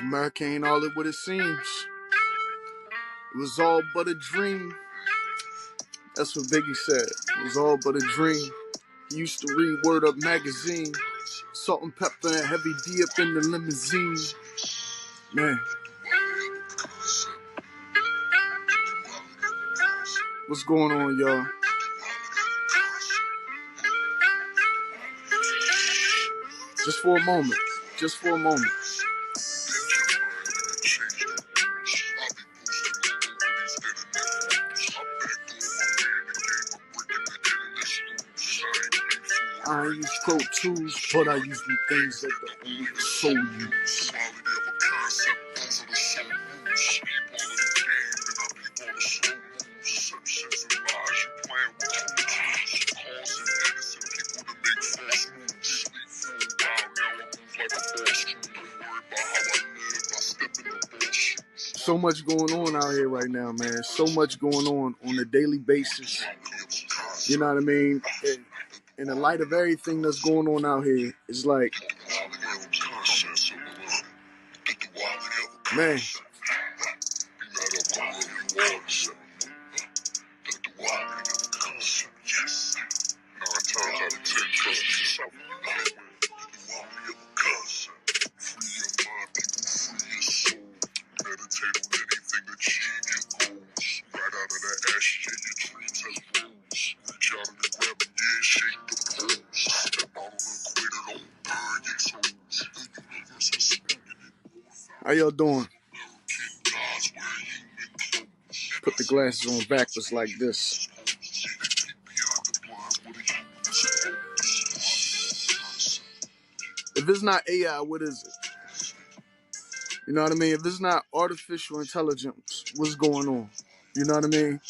America ain't all what it seems. It was all but a dream. That's what Biggie said. It was all but a dream. He used to read Word Up magazine. Salt and pepper and heavy D up in the limousine. Man. What's going on, y'all? Just for a moment. Just for a moment. I ain't use Pro Tools, but I use the things that the only soul use. So much going on out here right now, man. So much going on a daily basis. You know what I mean? In the light of everything that's going on out here, it's like, man. How y'all doing? Put the glasses on backwards like this. If it's not AI, what is it? You know what I mean? If it's not artificial intelligence, what's going on? You know what I mean?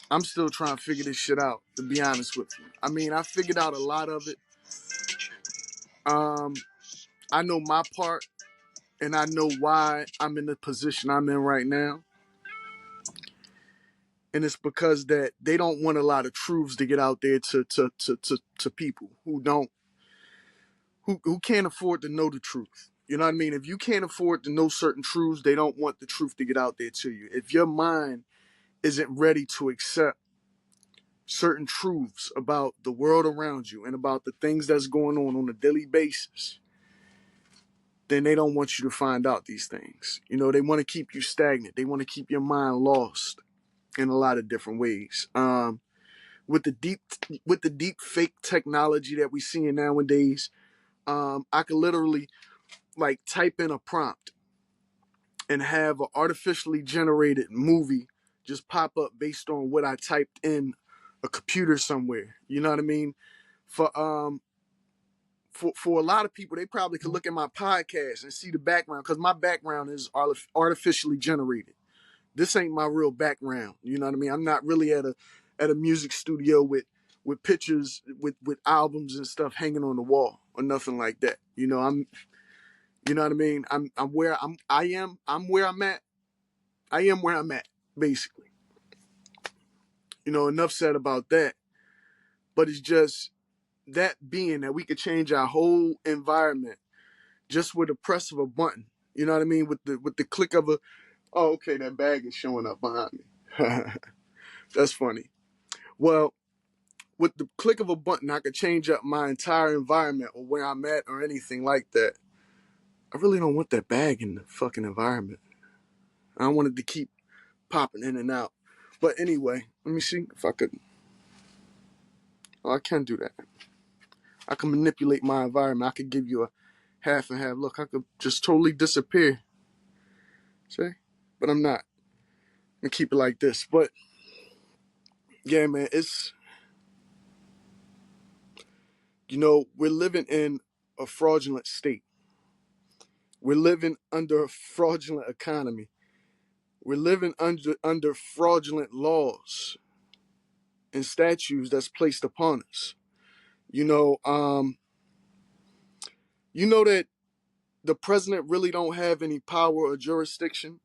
I'm still trying to figure this shit out, to be honest with you. I mean, I figured out a lot of it. I know my part, and I know why I'm in the position I'm in right now. And it's because that they don't want a lot of truths to get out there to people who can't afford to know the truth. You know what I mean? If you can't afford to know certain truths, they don't want the truth to get out there to you. If your mind isn't ready to accept certain truths about the world around you and about the things that's going on a daily basis, then they don't want you to find out these things. You know, they want to keep you stagnant. They want to keep your mind lost in a lot of different ways. With the deep fake technology that we seeing nowadays, I could literally like type in a prompt and have an artificially generated movie just pop up based on what I typed in a computer somewhere. You know what I mean? For a lot of people, they probably could look at my podcast and see the background, because my background is artificially generated. This ain't my real background. You know what I mean? I'm not really at a music studio with pictures with albums and stuff hanging on the wall or nothing like that. You know, you know what I mean? I'm where I am where I'm at. I am where I'm at, basically. You know, enough said about that. But it's just that being that we could change our whole environment just with the press of a button. You know what I mean? With the click of a, oh, okay, that bag is showing up behind me. That's funny. Well, with the click of a button, I could change up my entire environment or where I'm at or anything like that. I really don't want that bag in the fucking environment. I want it to keep popping in and out. But anyway, let me see if I could. Oh, I can do that. I can manipulate my environment. I could give you a half and half look. I could just totally disappear. See? But I'm not. I'm going to keep it like this. But, yeah, man, it's... You know, we're living in a fraudulent state. We're living under a fraudulent economy. We're living under fraudulent laws and statutes that's placed upon us. You know that the president really don't have any power or jurisdiction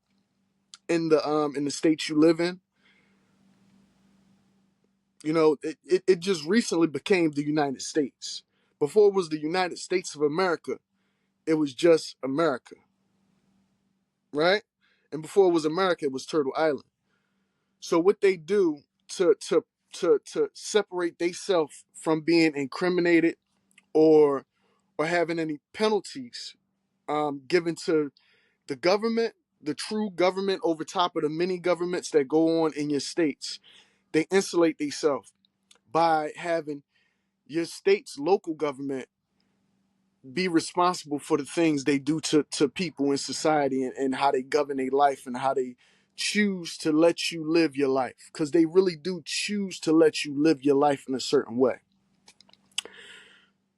in the state you live in. You know, it just recently became the United States. Before it was the United States of America, it was just America, right? And before it was America, it was Turtle Island. So what they do to separate themselves from being incriminated or having any penalties given to the government, the true government over top of the many governments that go on in your states, they insulate themselves by having your state's local government be responsible for the things they do to people in society, and how they govern their life and how they choose to let you live your life. Because they really do choose to let you live your life in a certain way.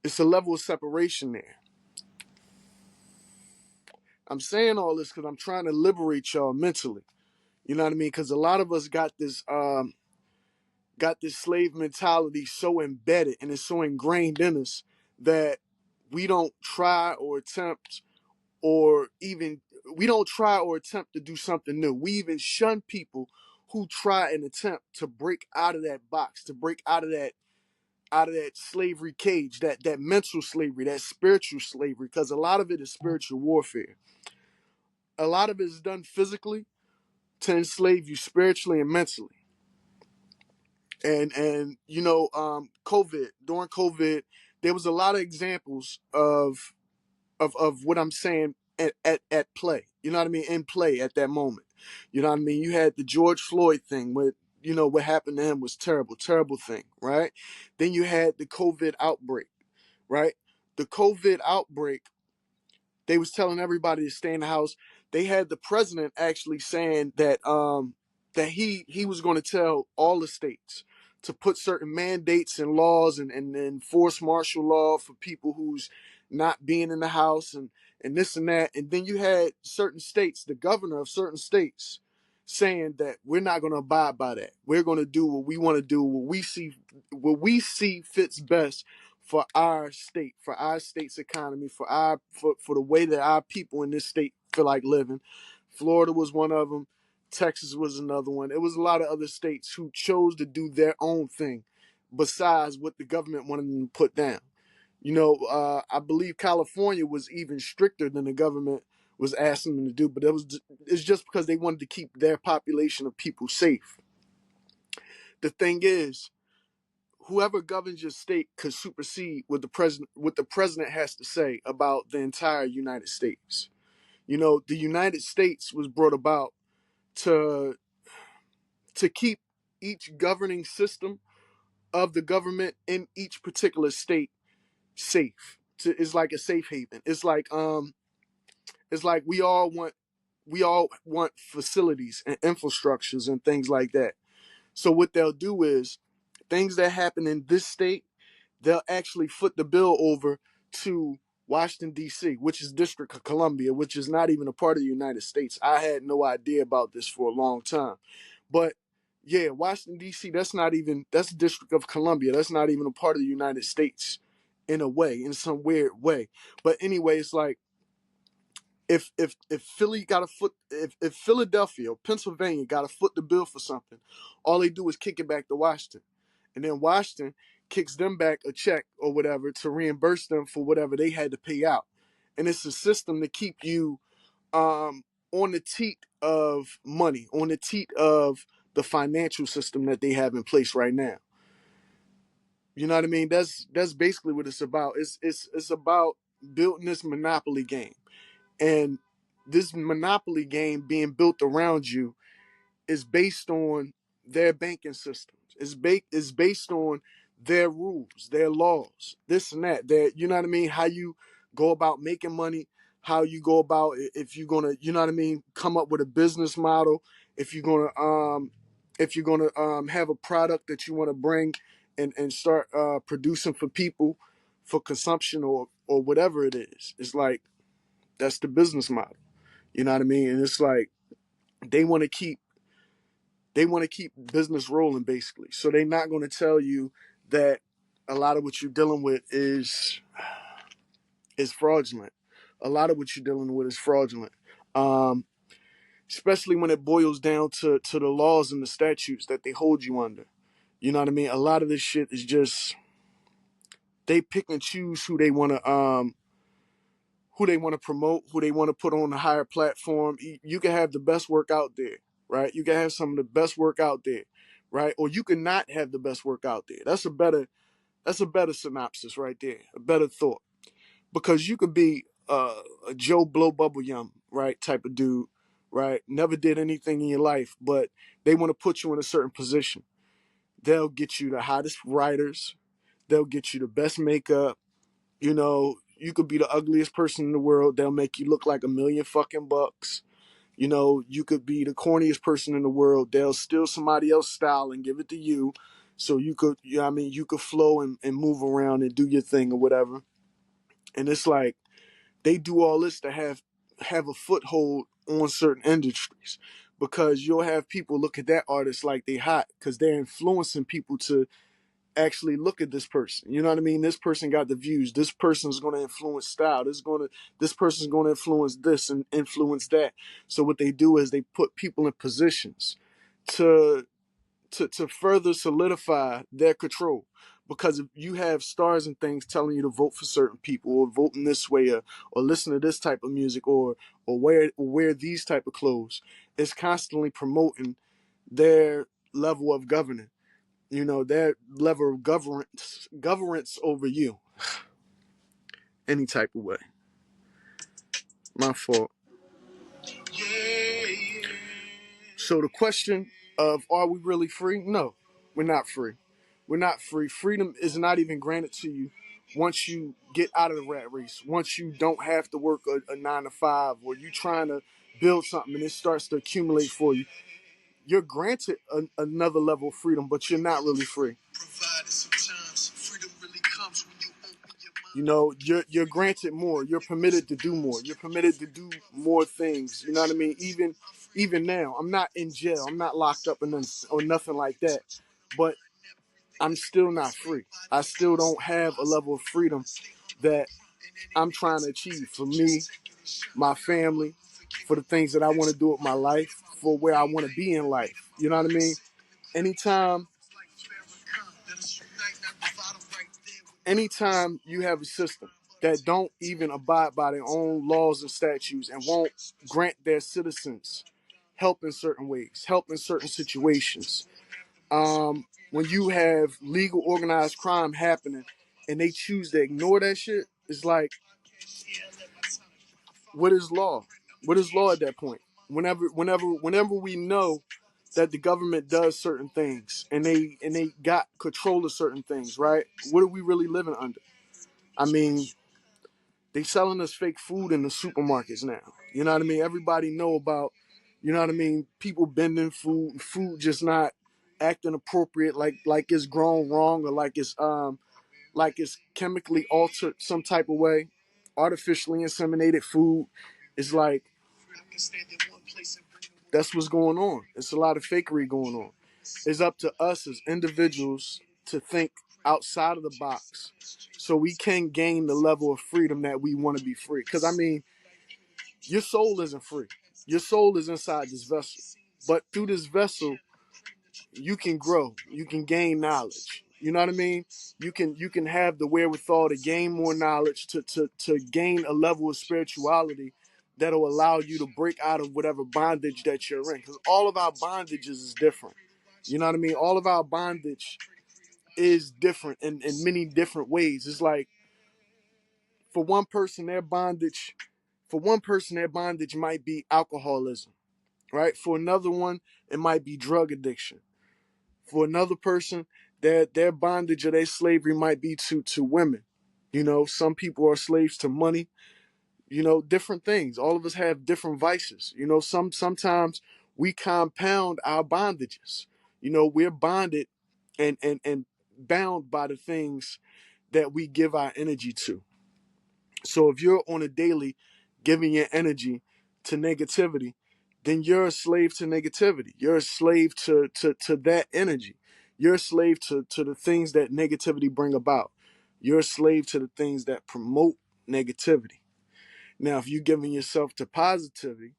It's a level of separation there. I'm saying all this because I'm trying to liberate y'all mentally. You know what I mean? Because a lot of us got this slave mentality so embedded and it's so ingrained in us that we don't try or attempt or even we don't try or attempt to do something new. We even shun people who try and attempt to break out of that box, to break out of that slavery cage, that mental slavery, that spiritual slavery, because a lot of it is spiritual warfare. A lot of it is done physically to enslave you spiritually and mentally. And COVID, during COVID, there was a lot of examples of what I'm saying at play. You know what I mean? In play at that moment. You know what I mean? You had the George Floyd thing where, what happened to him was terrible, terrible thing, right? Then you had the COVID outbreak, right? The COVID outbreak, they was telling everybody to stay in the house. They had the president actually saying that he was going to tell all the states to put certain mandates and laws and enforce martial law for people who's not being in the house and this and that. And then you had certain states, the governor of certain states, saying that we're not going to abide by that. We're going to do what we want to do, what we see fits best for our state, for our state's economy, for the way that our people in this state feel like living. Florida was one of them. Texas was another one. It was a lot of other states who chose to do their own thing besides what the government wanted them to put down. I believe California was even stricter than the government was asking them to do, but it's just because they wanted to keep their population of people safe. The thing is, whoever governs your state could supersede what the president has to say about the entire United States. The United States was brought about to keep each governing system of the government in each particular state safe. It's like a safe haven. It's like we all want facilities and infrastructures and things like that. So what they'll do is things that happen in this state, they'll actually foot the bill over to Washington, D.C., which is District of Columbia, which is not even a part of the United States. I had no idea about this for a long time. But yeah, Washington, D.C., that's District of Columbia. That's not even a part of the United States in a way, in some weird way. But anyway, it's like, if Philly got a foot, if Philadelphia or Pennsylvania got a foot the bill for something, all they do is kick it back to Washington, and then Washington kicks them back a check or whatever to reimburse them for whatever they had to pay out, and it's a system to keep you on the teat of money, on the teat of the financial system that they have in place right now. You know what I mean? That's basically what it's about. It's about building this monopoly game. And this monopoly game being built around you is based on their banking systems. It's based on their rules, their laws, this and that. You know what I mean? How you go about making money, how you go about if you're gonna, you know what I mean, come up with a business model, if you're gonna have a product that you want to bring and start producing for people for consumption or whatever it is. It's like that's the business model. You know what I mean? And it's like they want to keep business rolling basically. So they're not going to tell you that a lot of what you're dealing with is fraudulent. A lot of what you're dealing with is fraudulent. Especially when it boils down to the laws and the statutes that they hold you under. You know what I mean? A lot of this shit is just they pick and choose who they want to who they want to promote, who they want to put on a higher platform. You can have the best work out there, right? You can have some of the best work out there, right? Or you can not have the best work out there. That's a better synopsis right there, a better thought. Because you could be a Joe Blow Bubble Yum, right, type of dude, right? Never did anything in your life, but they want to put you in a certain position. They'll get you the hottest writers. They'll get you the best makeup. You know, you could be the ugliest person in the world. They'll make you look like $1,000,000 fucking. You know, you could be the corniest person in the world. They'll steal somebody else's style and give it to you. So you could, you know what I mean, you could flow and move around and do your thing or whatever. And it's like, they do all this to have a foothold on certain industries, because you'll have people look at that artist like they hot because they're influencing people to actually look at this person. You know what I mean? This person got the views. This person's going to influence style. This person's going to influence this and influence that. So what they do is they put people in positions to further solidify their control. Because if you have stars and things telling you to vote for certain people, or vote in this way, or listen to this type of music, or wear these type of clothes, it's constantly promoting their level of governing. You know, their level of governance over you, any type of way. My fault. So the question of, are we really free? No, we're not free. We're not free. Freedom is not even granted to you once you get out of the rat race. Once you don't have to work a 9 to 5, or you trying to build something and it starts to accumulate for you. You're granted another level of freedom, but you're not really free. You know, you're granted more. You're permitted to do more. You're permitted to do more things. You know what I mean? Even now, I'm not in jail. I'm not locked up or nothing like that. But I'm still not free. I still don't have a level of freedom that I'm trying to achieve for me, my family, for the things that I want to do with my life, for where I want to be in life. You know what I mean? Anytime you have a system that don't even abide by their own laws and statutes and won't grant their citizens help in certain ways, help in certain situations, when you have legal organized crime happening and they choose to ignore that shit, it's like, what is law? What is law at that point? Whenever we know that the government does certain things and they got control of certain things, right? What are we really living under? I mean, they selling us fake food in the supermarkets now. You know what I mean? Everybody know about, you know what I mean, people bending food just not acting appropriate, like it's grown wrong, or like it's chemically altered some type of way. Artificially inseminated food is like, that's what's going on. It's a lot of fakery going on. It's up to us as individuals to think outside of the box so we can gain the level of freedom that we want to be free. Because, I mean, your soul isn't free. Your soul is inside this vessel. But through this vessel, you can grow. You can gain knowledge. You know what I mean? You can have the wherewithal to gain more knowledge, to gain a level of spirituality that'll allow you to break out of whatever bondage that you're in. Because all of our bondages is different. You know what I mean? All of our bondage is different in many different ways. It's like, for one person, their bondage might be alcoholism, right? For another one, it might be drug addiction. For another person, their bondage or their slavery might be to women. You know, some people are slaves to money. You know, different things. All of us have different vices. You know, sometimes we compound our bondages. You know, we're bonded and bound by the things that we give our energy to. So if you're on a daily giving your energy to negativity, then you're a slave to negativity. You're a slave to that energy. You're a slave to the things that negativity bring about. You're a slave to the things that promote negativity. Now, if you're giving yourself to positivity,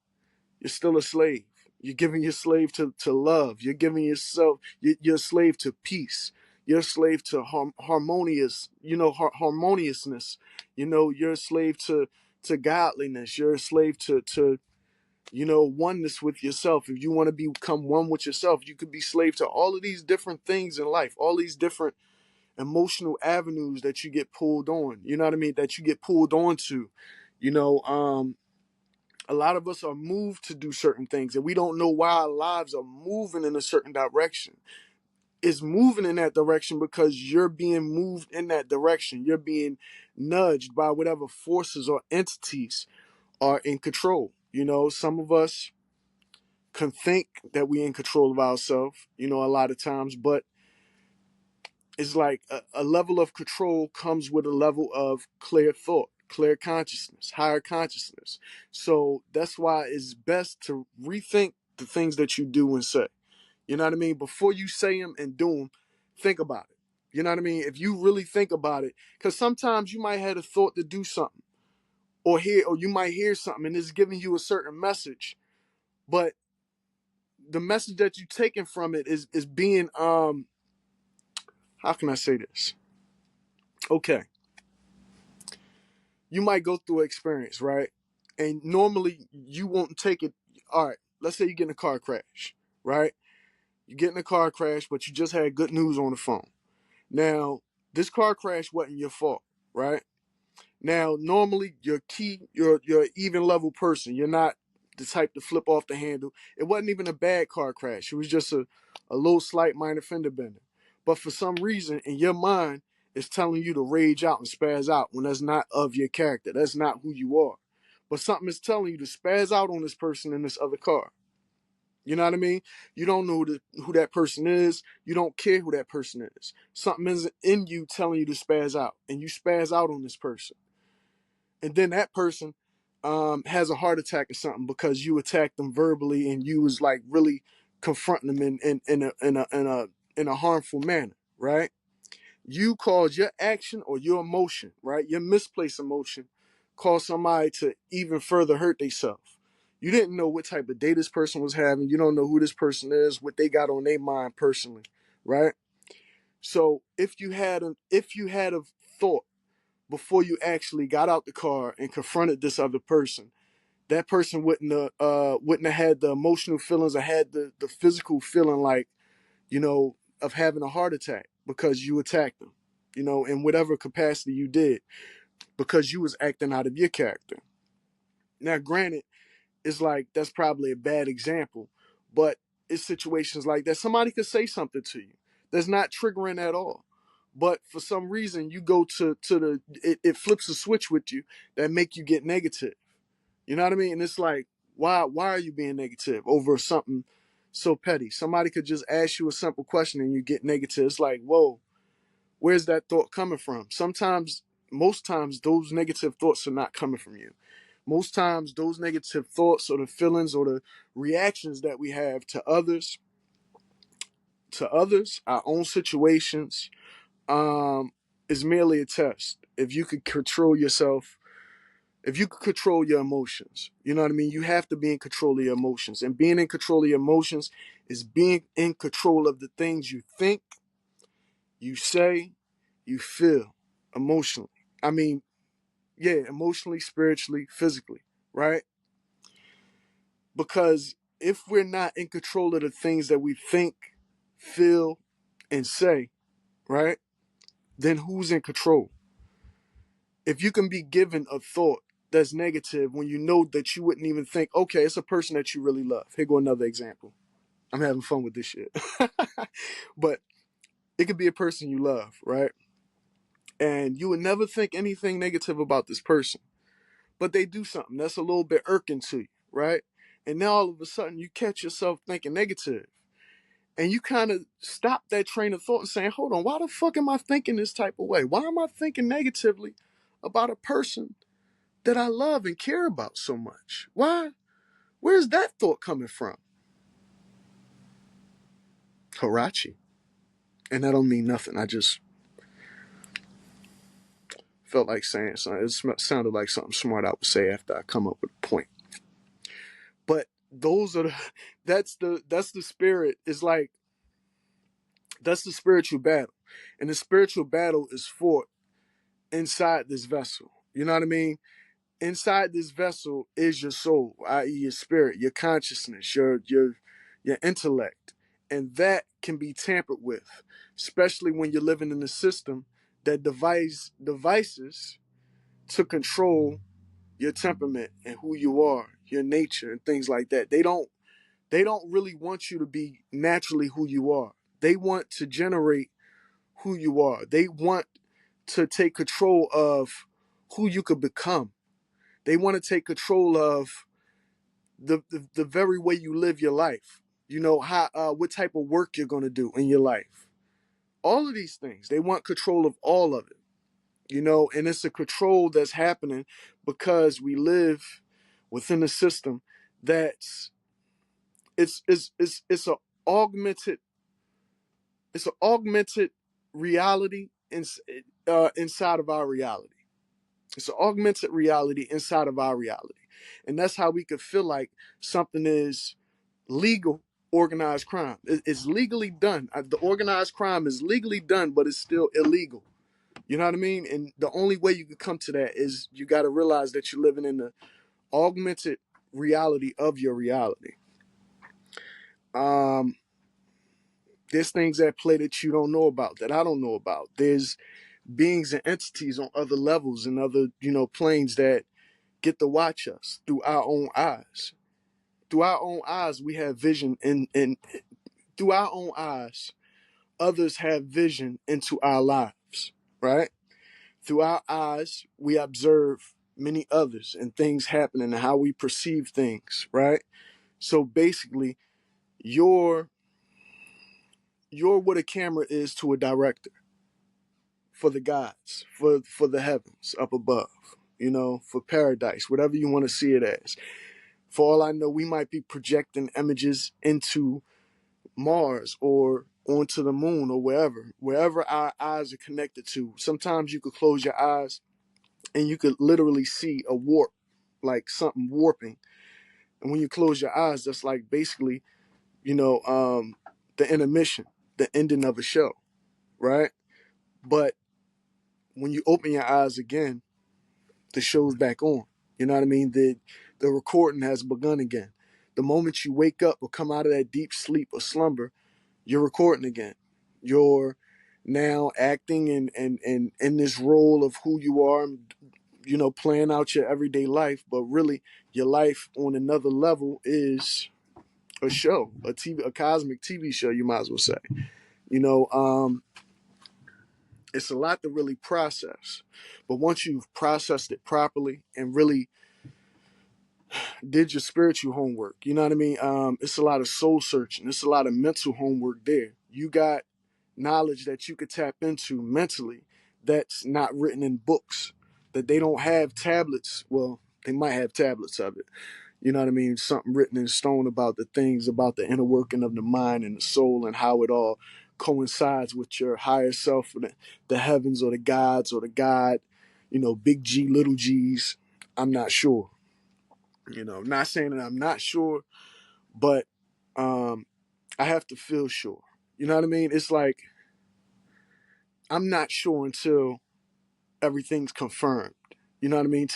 you're still a slave. You're giving your slave to love. You're giving yourself, you're a slave to peace. You're a slave to harmoniousness. You know, you're a slave to to godliness. You're a slave to oneness with yourself. If you want to become one with yourself, you could be slave to all of these different things in life, all these different emotional avenues that you get pulled on. You know what I mean? That you get pulled onto. You know, a lot of us are moved to do certain things, and we don't know why our lives are moving in a certain direction. It's moving in that direction because you're being moved in that direction. You're being nudged by whatever forces or entities are in control. Some of us can think that we're in control of ourselves, a lot of times, but it's like a level of control comes with a level of clear thought, clear consciousness, higher consciousness. So that's why it's best to rethink the things that you do and say. You know what I mean? Before you say them and do them, think about it. You know what I mean? If you really think about it, because sometimes you might have a thought to do something or you might hear something and it's giving you a certain message, but the message that you're taking from it is being, how can I say this? Okay. You might go through an experience, right? And normally you won't take it. All right, let's say you get in a car crash, right? You get in a car crash, but you just had good news on the phone. Now, this car crash wasn't your fault, right? Now, normally you're an even level person. You're not the type to flip off the handle. It wasn't even a bad car crash. It was just a little slight minor fender bender. But for some reason, in your mind, it's telling you to rage out and spaz out when that's not of your character. That's not who you are. But something is telling you to spaz out on this person in this other car. You know what I mean? You don't know who that person is. You don't care who that person is. Something is in you telling you to spaz out, and you spaz out on this person. And then that person has a heart attack or something because you attacked them verbally and you was like really confronting them in a harmful manner, right? You caused your action or your emotion, right? Your misplaced emotion caused somebody to even further hurt themselves. You didn't know what type of day this person was having. You don't know who this person is, what they got on their mind personally, right? So if you had a thought before you actually got out the car and confronted this other person, that person wouldn't have had the emotional feelings or had the physical feeling like, of having a heart attack because you attacked them, in whatever capacity you did, because you was acting out of your character. Now, granted, it's like that's probably a bad example, but it's situations like that. Somebody could say something to you that's not triggering at all. But for some reason you go to it flips a switch with you that make you get negative. You know what I mean? And it's like, why are you being negative over something so petty? Somebody could just ask you a simple question and you get negative. It's like, whoa, where's that thought coming from? Most times, those negative thoughts are not coming from you. Most times, those negative thoughts or the feelings or the reactions that we have our own situations, is merely a test. If you could control yourself, if you could control your emotions, you know what I mean? You have to be in control of your emotions. And being in control of your emotions is being in control of the things you think, you say, you feel emotionally. I mean, yeah, emotionally, spiritually, physically, right? Because if we're not in control of the things that we think, feel, and say, right, then who's in control? If you can be given a thought that's negative when you know that you wouldn't even think, okay, it's a person that you really love. Here go another example. I'm having fun with this shit. But it could be a person you love, right? And you would never think anything negative about this person. But they do something that's a little bit irking to you, right? And now all of a sudden you catch yourself thinking negative. And you kind of stop that train of thought and saying, hold on, why the fuck am I thinking this type of way? Why am I thinking negatively about a person that I love and care about so much? Why? Where's that thought coming from? Hirachi. And that don't mean nothing. I just felt like saying something. It sounded like something smart I would say after I come up with a point. But that's the spirit. It's like, that's the spiritual battle. And the spiritual battle is fought inside this vessel. You know what I mean? inside this vessel is your soul, i.e., your spirit, your consciousness, your intellect, and that can be tampered with, especially when you're living in a system that devices to control your temperament and who you are, your nature, and things like that. They don't really want you to be naturally who you are. They want to generate who you are. They want to take control of who you could become. They want to take control of the very way you live your life. You know, how what type of work you're going to do in your life. All of these things. They want control of all of it. You know, and it's a control that's happening because we live within a system that's it's a augmented it's an augmented reality inside of our reality. It's an augmented reality inside of our reality. And that's how we could feel like something is legal organized crime. It's legally done. The organized crime is legally done, but it's still illegal. You know what I mean? And the only way you could come to that is you got to realize that you're living in the augmented reality of your reality. Um, there's things at play that you don't know about, that I don't know about. There's beings and entities on other levels and other, planes that get to watch us through our own eyes. Through our own eyes, we have vision, and through our own eyes, others have vision into our lives, right? Through our eyes, we observe many others and things happening and how we perceive things, right? So basically, you're what a camera is to a director for the gods, for the heavens up above, for paradise, whatever you want to see it as. For all I know, we might be projecting images into Mars or onto the moon or wherever our eyes are connected to. Sometimes you could close your eyes and you could literally see a warp, like something warping. And when you close your eyes, that's like basically, the intermission, the ending of a show, right? But when you open your eyes again, the show's back on. You know what I mean? The recording has begun again. The moment you wake up or come out of that deep sleep or slumber, you're recording again. You're now acting and in this role of who you are, playing out your everyday life. But really, your life on another level is a show, a cosmic TV show, you might as well say. It's a lot to really process. But once you've processed it properly and really did your spiritual homework, you know what I mean? It's a lot of soul searching. It's a lot of mental homework there. You got knowledge that you could tap into mentally that's not written in books, that they don't have tablets. Well, they might have tablets of it. You know what I mean? Something written in stone about the things, about the inner working of the mind and the soul and how it all coincides with your higher self, or the heavens or the gods or the God, big G, little G's. I'm not sure. Not saying that I'm not sure, but I have to feel sure. You know what I mean? It's like I'm not sure until everything's confirmed. You know what I mean?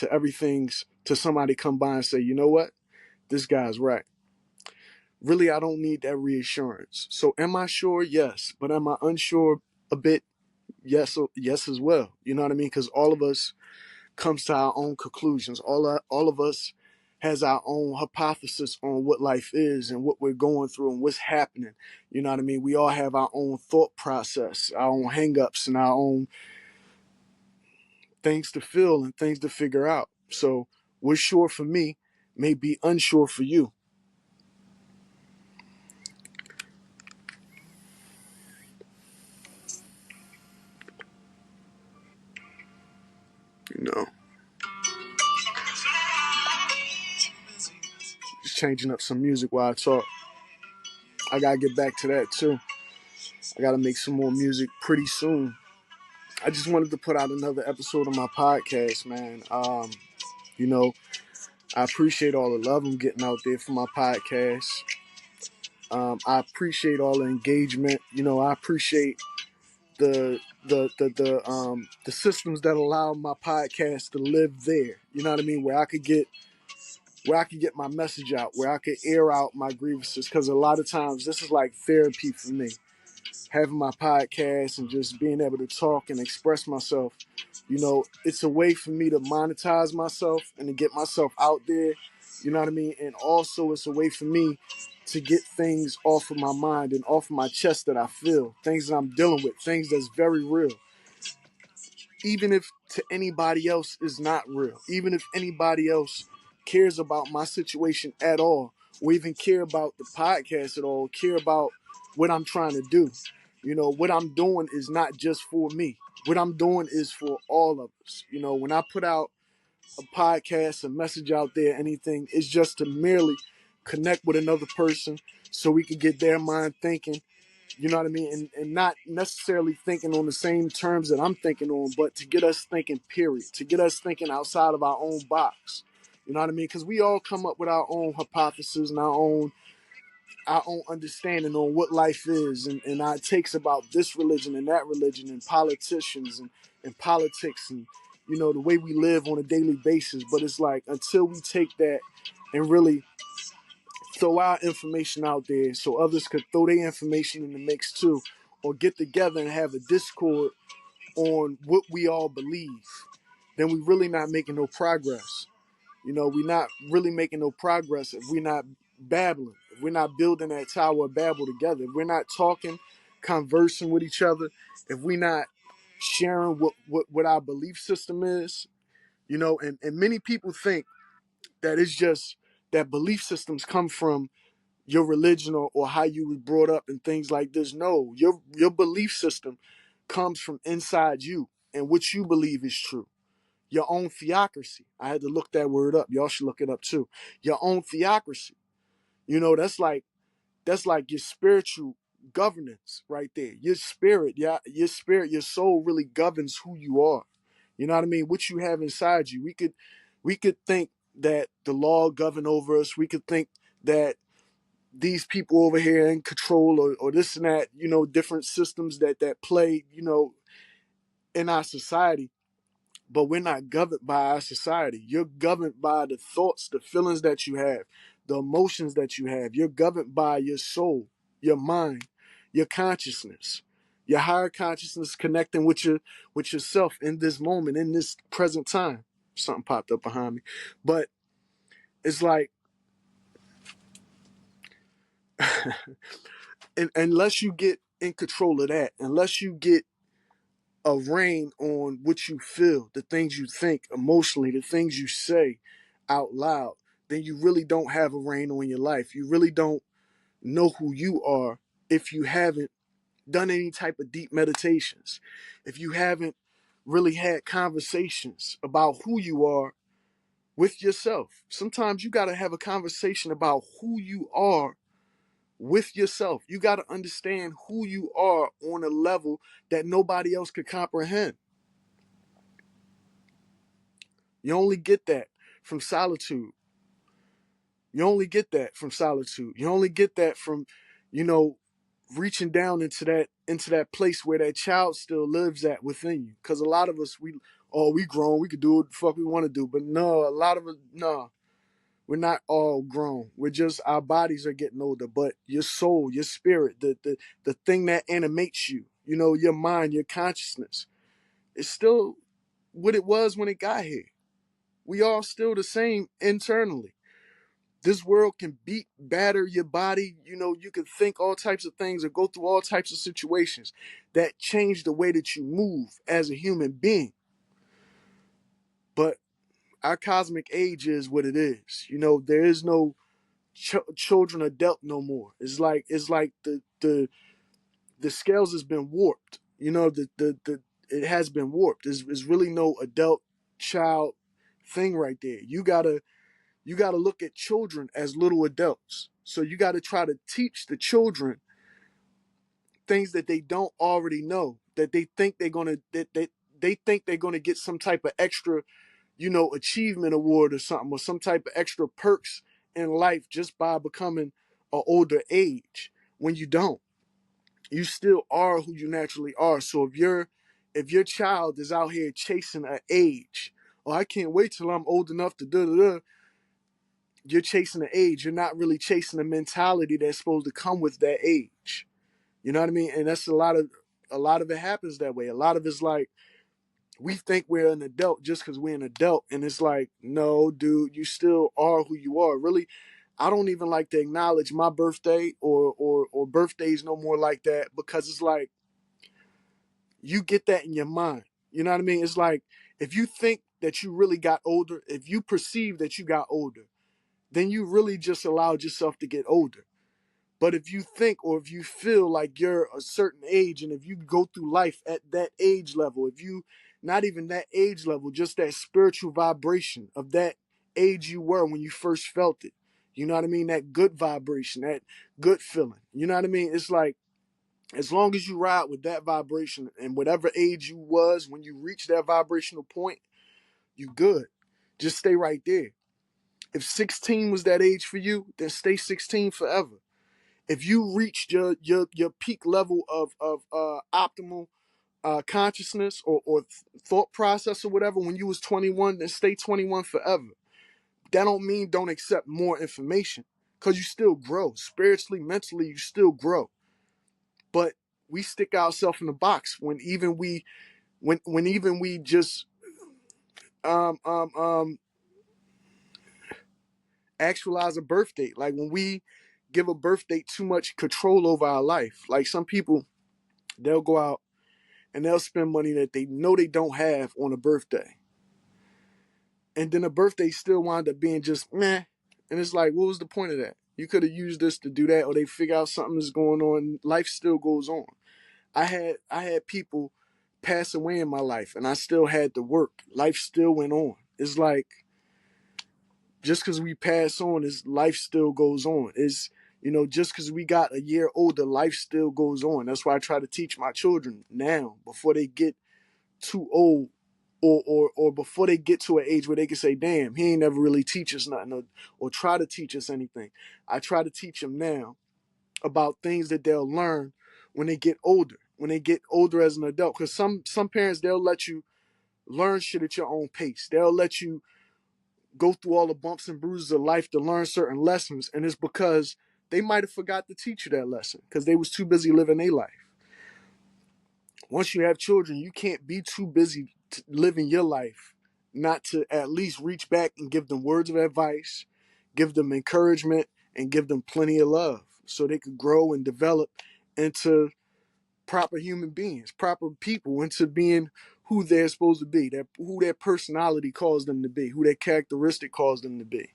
To somebody come by and say, you know what? This guy's right. Really, I don't need that reassurance. So am I sure? Yes. But am I unsure a bit? Yes, yes as well. You know what I mean? Because all of us comes to our own conclusions. All of us has our own hypothesis on what life is and what we're going through and what's happening. You know what I mean? We all have our own thought process, our own hangups, and our own things to feel and things to figure out. So what's sure for me may be unsure for you. You know, just changing up some music while I talk. I gotta get back to that too. I gotta make some more music pretty soon. I just wanted to put out another episode of my podcast, man. You know, I appreciate all the love I'm getting out there for my podcast. I appreciate all the engagement. I appreciate the the systems that allow my podcast to live there. You know what I mean? Where I could get my message out, where I could air out my grievances. Because a lot of times this is like therapy for me, having my podcast and just being able to talk and express myself. You know, it's a way for me to monetize myself and to get myself out there. You know what I mean? And also it's a way for me to get things off of my mind and off of my chest that I feel, things that I'm dealing with, things that's very real. Even if to anybody else is not real, even if anybody else cares about my situation at all, or even care about the podcast at all, care about what I'm trying to do. You know, what I'm doing is not just for me. What I'm doing is for all of us. You know, when I put out a podcast, a message out there, anything, it's just to merely connect with another person so we can get their mind thinking, you know what I mean? And not necessarily thinking on the same terms that I'm thinking on, but to get us thinking, period. To get us thinking outside of our own box. You know what I mean? Because we all come up with our own hypothesis and our own understanding on what life is and our takes about this religion and that religion and politicians and politics and, you know, the way we live on a daily basis. But it's like until we take that and really throw our information out there so others could throw their information in the mix too, or get together and have a discord on what we all believe, then we really not making no progress. You know, we're not really making no progress if we're not babbling, if we're not building that Tower of Babel together, if we're not talking, conversing with each other, if we're not sharing what our belief system is, you know, and many people think that it's just that belief systems come from your religion or how you was brought up and things like this. No, your belief system comes from inside you and what you believe is true. Your own theocracy. I had to look that word up. Y'all should look it up too. Your own theocracy. You know, that's like your spiritual governance right there. Your spirit, yeah, your spirit, your soul really governs who you are. You know what I mean? What you have inside you. We could think that the law govern over us. We could think that these people over here in control or this and that, you know, different systems that play, you know, in our society. But we're not governed by our society. You're governed by the thoughts, the feelings that you have, the emotions that you have. You're governed by your soul, your mind, your consciousness, your higher consciousness connecting with yourself in this moment, in this present time. Something popped up behind me. But it's like unless you get in control of that, unless you get a rein on what you feel, the things you think emotionally, the things you say out loud, then you really don't have a rein on your life. You really don't know who you are if you haven't done any type of deep meditations, if you haven't really had conversations about who you are with yourself. Sometimes you got to have a conversation about who you are with yourself. You got to understand who you are on a level that nobody else could comprehend. You only get that from solitude. You only get that from solitude. You only get that from, you know, reaching down into that place where that child still lives at within you. Because a lot of us, we grown, we could do what the fuck we want to do. But no, a lot of us, no, we're not all grown. We're just, our bodies are getting older. But your soul, your spirit, the thing that animates you, you know, your mind, your consciousness, it's still what it was when it got here. We all still the same internally. This world can beat, batter your body. You know, you can think all types of things or go through all types of situations that change the way that you move as a human being. But our cosmic age is what it is. You know, there is no children are dealt no more. It's like the scales has been warped. You know, the it has been warped. There's really no adult child thing right there. You gotta look at children as little adults. So you got to try to teach the children things that they don't already know, that they think they're going to, they think they're going to get some type of extra, you know, achievement award or something, or some type of extra perks in life just by becoming an older age, when you don't. You still are who you naturally are. So if you're If your child is out here chasing an age, oh, I can't wait till I'm old enough to da da da. You're chasing an age. You're not really chasing the mentality that's supposed to come with that age. You know what I mean? And that's a lot of it happens that way. A lot of it's like we think we're an adult just because we're an adult, and it's like, no, dude, you still are who you are. Really, I don't even like to acknowledge my birthday or birthdays no more like that, because it's like you get that in your mind. You know what I mean? It's like if you think that you really got older, if you perceive that you got older, then you really just allowed yourself to get older. But if you think or if you feel like you're a certain age, and if you go through life at that age level, if you not even that age level, just that spiritual vibration of that age you were when you first felt it, you know what I mean? That good vibration, that good feeling. You know what I mean? It's like as long as you ride with that vibration and whatever age you was when you reach that vibrational point, you good. Just stay right there. If 16 was that age for you, then stay 16 forever. If you reached your peak level of optimal consciousness or thought process or whatever when you was 21, then stay 21 forever. That don't mean don't accept more information, because you still grow spiritually, mentally. You still grow, but we stick ourselves in the box when even we just um um um actualize a birth date. Like when we give a birth date too much control over our life. Like some people, they'll go out and they'll spend money that they know they don't have on a birthday. And then a birthday still wind up being just meh. And it's like, what was the point of that? You could have used this to do that, or they figure out something is going on. Life still goes on. I had people pass away in my life, and I still had to work. Life still went on. It's like just because we pass on, is life still goes on. Is just because we got a year older, life still goes on. That's why I try to teach my children now before they get too old, or before they get to an age where they can say, damn, he ain't never really teach us nothing, or try to teach us anything. I try to teach them now about things that they'll learn when they get older, as an adult. Because some parents, they'll let you learn shit at your own pace. They'll let you go through all the bumps and bruises of life to learn certain lessons, and it's because they might have forgot to teach you that lesson because they was too busy living their life. Once you have children, you can't be too busy living your life not to at least reach back and give them words of advice, give them encouragement, and give them plenty of love so they could grow and develop into proper human beings, proper people, into being who they're supposed to be, who their personality calls them to be, who their characteristic calls them to be.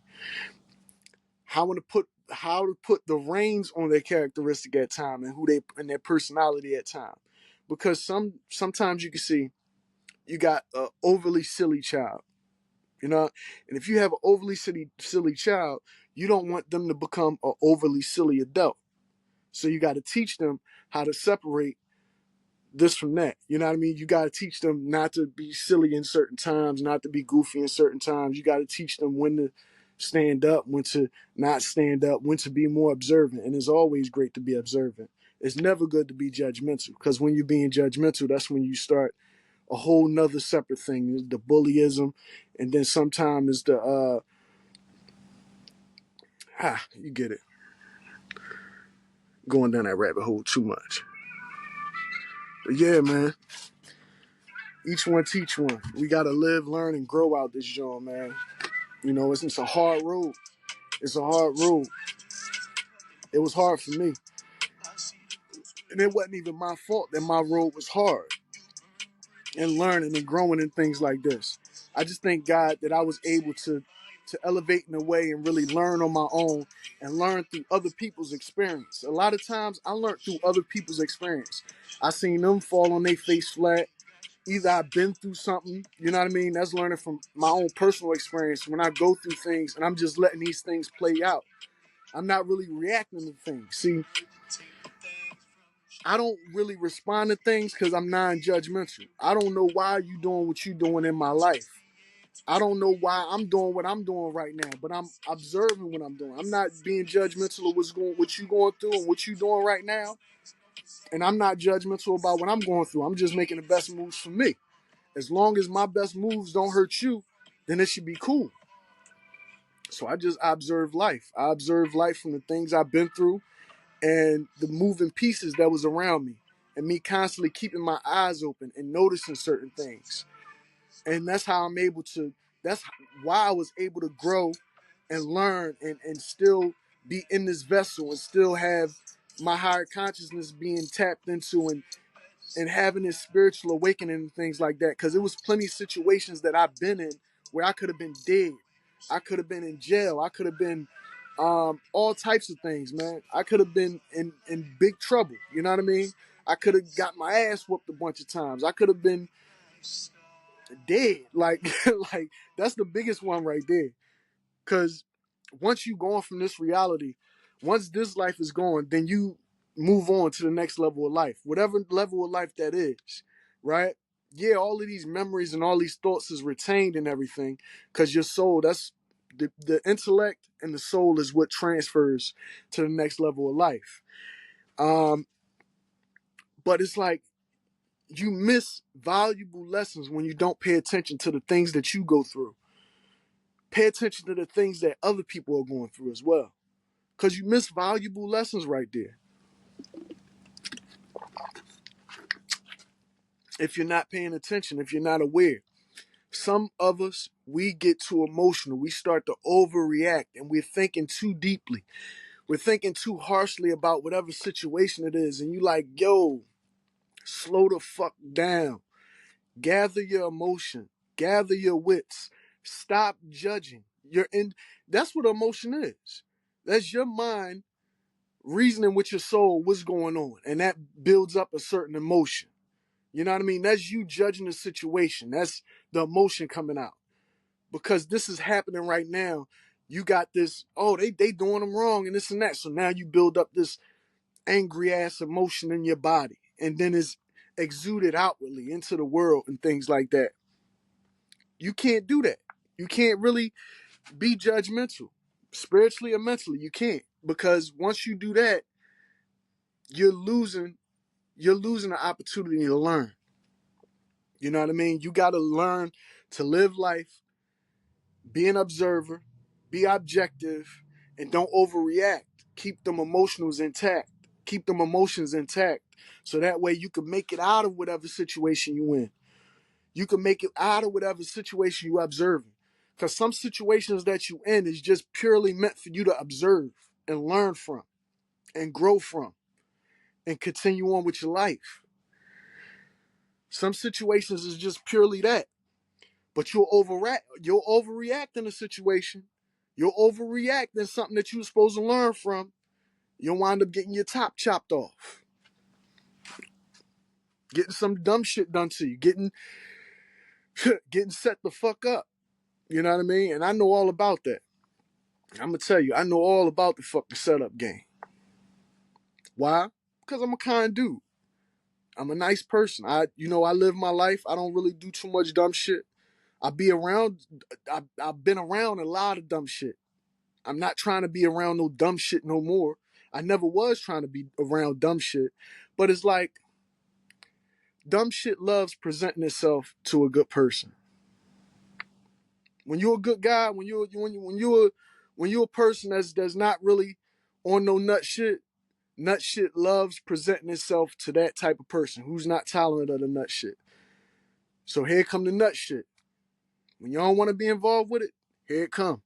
How to put the reins on their characteristic at time, and their personality at time. Because sometimes you can see you got an overly silly child, and if you have an overly silly child, you don't want them to become an overly silly adult. So you got to teach them how to separate this from that. You know what I mean? You got to teach them not to be silly in certain times, not to be goofy in certain times. You got to teach them when to stand up, when to not stand up, when to be more observant. And it's always great to be observant. It's never good to be judgmental, because when you're being judgmental, that's when you start a whole nother separate thing, the bullyism. And then sometimes the, you get it. Going down that rabbit hole too much. But yeah, man. Each one teach one. We got to live, learn, and grow out this joint, man. It's a hard road. It's a hard road. It was hard for me. And it wasn't even my fault that my road was hard. And learning and growing and things like this. I just thank God that I was able to elevate in a way and really learn on my own and learn through other people's experience. A lot of times I learned through other people's experience. I seen them fall on their face flat. Either I've been through something, you know what I mean? That's learning from my own personal experience. When I go through things and I'm just letting these things play out, I'm not really reacting to things. See, I don't really respond to things because I'm non-judgmental. I don't know why you doing what you doing in my life. I don't know why I'm doing what I'm doing right now, but I'm observing what I'm doing. I'm not being judgmental of what you going through and what you doing right now. And I'm not judgmental about what I'm going through. I'm just making the best moves for me. As long as my best moves don't hurt you, then it should be cool. So I observe life. I observe life from the things I've been through and the moving pieces that was around me, and me constantly keeping my eyes open and noticing certain things. And that's how I'm able to, that's why I was able to grow and learn and still be in this vessel and still have my higher consciousness being tapped into and having this spiritual awakening and things like that. Because it was plenty of situations that I've been in where I could have been dead. I could have been in jail. I could have been all types of things, man. I could have been in big trouble. You know what I mean? I could have got my ass whooped a bunch of times. I could have been dead. Like, like that's the biggest one right there. Because once you go on from this reality, once this life is gone, then you move on to the next level of life, whatever level of life that is, right? Yeah, all of these memories and all these thoughts is retained and everything, because your soul, that's the intellect and the soul is what transfers to the next level of life. But it's like you miss valuable lessons when you don't pay attention to the things that you go through. Pay attention to the things that other people are going through as well. Because you miss valuable lessons right there. If you're not paying attention, if you're not aware. Some of us, we get too emotional. We start to overreact and we're thinking too deeply. We're thinking too harshly about whatever situation it is. And you like, yo, slow the fuck down. Gather your emotion. Gather your wits. Stop judging. That's what emotion is. That's your mind reasoning with your soul what's going on. And that builds up a certain emotion. You know what I mean? That's you judging the situation. That's the emotion coming out. Because this is happening right now. You got this, oh, they doing them wrong and this and that. So now you build up this angry ass emotion in your body. And then it's exuded outwardly into the world and things like that. You can't do that. You can't really be judgmental. Spiritually or mentally, you can't. Because once you do that, you're losing the opportunity to learn. You know what I mean? You got to learn to live life, be an observer, be objective, and don't overreact. Keep them emotions intact. Keep them emotions intact. So that way you can make it out of whatever situation you in. You can make it out of whatever situation you observing. Because some situations that you in is just purely meant for you to observe and learn from and grow from and continue on with your life. Some situations is just purely that. But you'll overreact in a situation. You'll overreact in something that you're supposed to learn from. You'll wind up getting your top chopped off. Getting some dumb shit done to you. Getting set the fuck up. You know what I mean? And I know all about that. I'm going to tell you, I know all about the fucking setup game. Why? Because I'm a kind dude. I'm a nice person. I live my life. I don't really do too much dumb shit. I've been around a lot of dumb shit. I'm not trying to be around no dumb shit no more. I never was trying to be around dumb shit. But it's like, dumb shit loves presenting itself to a good person. When you're a good guy, when you're a person that's not really on no nut shit loves presenting itself to that type of person who's not tolerant of the nut shit. So here come the nut shit. When you don't want to be involved with it, here it come.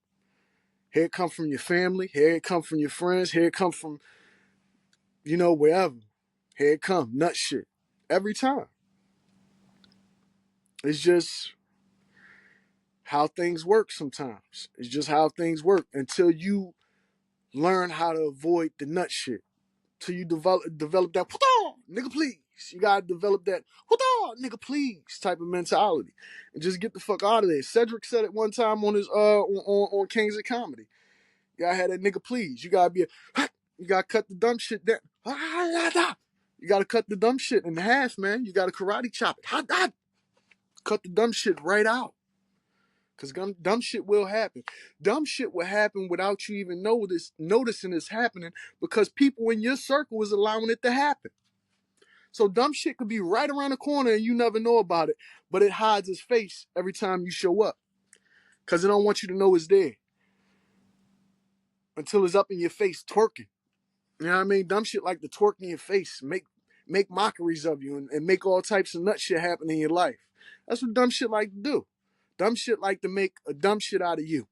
Here it come from your family. Here it come from your friends. Here it come from, wherever. Here it come. Nut shit. Every time. It's just how things work sometimes. It's just how things work until you learn how to avoid the nut shit. Till you develop that, nigga please. You gotta develop that, nigga please type of mentality. And just get the fuck out of there. Cedric said it one time on his on Kings of Comedy. You gotta have that nigga please. You gotta you gotta cut the dumb shit down. You gotta cut the dumb shit in half, man. You gotta karate chop it. Cut the dumb shit right out. Because dumb shit will happen. Dumb shit will happen without you even noticing it's happening because people in your circle is allowing it to happen. So dumb shit could be right around the corner and you never know about it, but it hides its face every time you show up because it don't want you to know it's there until it's up in your face twerking. You know what I mean? Dumb shit like the twerk in your face, make mockeries of you and make all types of nut shit happen in your life. That's what dumb shit like to do. Dumb shit like to make a dumb shit out of you.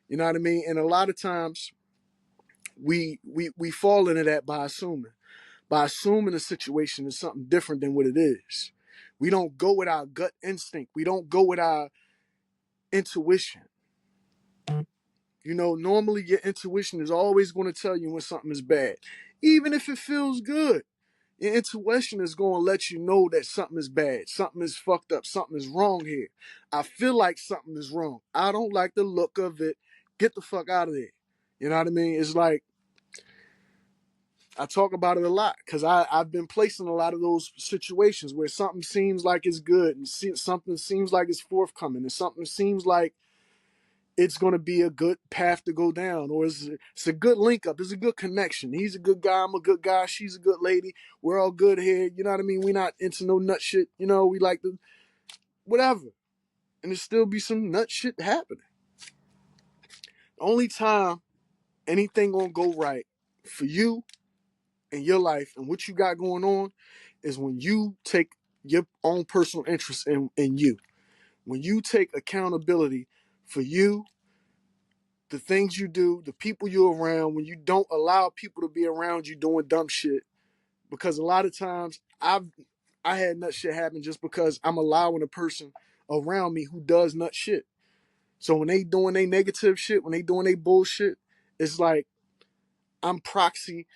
You know what I mean? And a lot of times we fall into that by assuming. By assuming a situation is something different than what it is. We don't go with our gut instinct. We don't go with our intuition. You know, normally your intuition is always going to tell you when something is bad, even if it feels good. Your intuition is going to let you know that something is bad, something is fucked up, something is wrong here. I feel like something is wrong. I don't like the look of it. Get the fuck out of there. You know what I mean? It's like, I talk about it a lot because I've been placed in a lot of those situations where something seems like it's good and something seems like it's forthcoming and something seems like it's going to be a good path to go down, or it's a good link up. It's a good connection. He's a good guy. I'm a good guy. She's a good lady. We're all good here. You know what I mean? We're not into no nut shit. You know, we like to, whatever. And there still be some nut shit happening. The only time anything going to go right for you and your life and what you got going on is when you take your own personal interest in you. When you take accountability for you, the things you do, the people you're around, when you don't allow people to be around you doing dumb shit. Because a lot of times I had nut shit happen just because I'm allowing a person around me who does nut shit. So when they doing their negative shit, when they doing their bullshit, it's like I'm proxy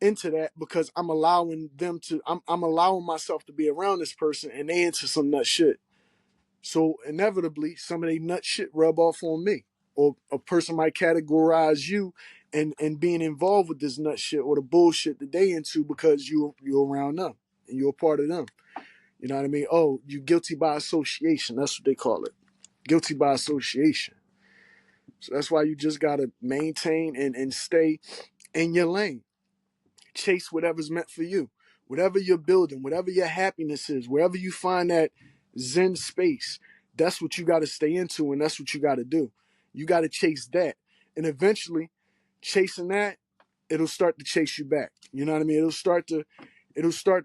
into that because I'm allowing them to, I'm allowing myself to be around this person and they into some nut shit. So inevitably, some of they nut shit rub off on me. Or a person might categorize you and being involved with this nut shit or the bullshit that they into because you're around them and you're a part of them. You know what I mean? Oh, you guilty by association. That's what they call it. Guilty by association. So that's why you just gotta maintain and stay in your lane. Chase whatever's meant for you. Whatever you're building, whatever your happiness is, wherever you find that Zen space, that's what you got to stay into and that's what you got to do. You got to chase that. And eventually, chasing that, it'll start to chase you back. You know what I mean? It'll start to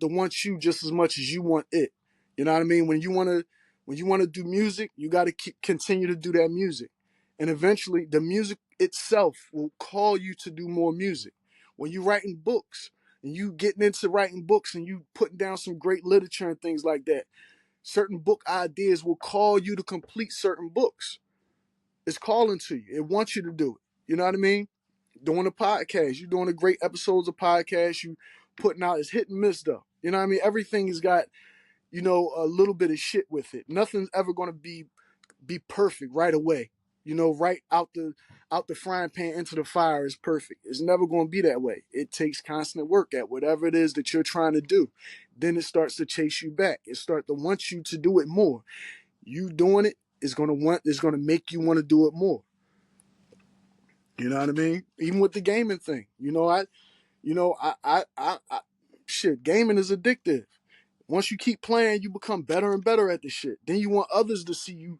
want you just as much as you want it. You know what I mean? When you want to do music, you got to continue to do that music. And eventually, the music itself will call you to do more music. When you're writing books and you getting into writing books and you putting down some great literature and things like that, certain book ideas will call you to complete certain books. It's calling to you. It wants you to do it. You know what I mean? Doing a podcast, you doing a great episodes of podcast, you putting out, it's hit and miss though. You know what I mean? Everything has got, you know, a little bit of shit with it. Nothing's ever going to be perfect right away. You know, right out the frying pan into the fire is perfect. It's never going to be that way. It takes constant work at whatever it is that you're trying to do. Then it starts to chase you back. It starts to want you to do it more. You doing it is going to make you want to do it more. You know what I mean? Even with the gaming thing. Shit, gaming is addictive. Once you keep playing, you become better and better at the shit. Then you want others to see you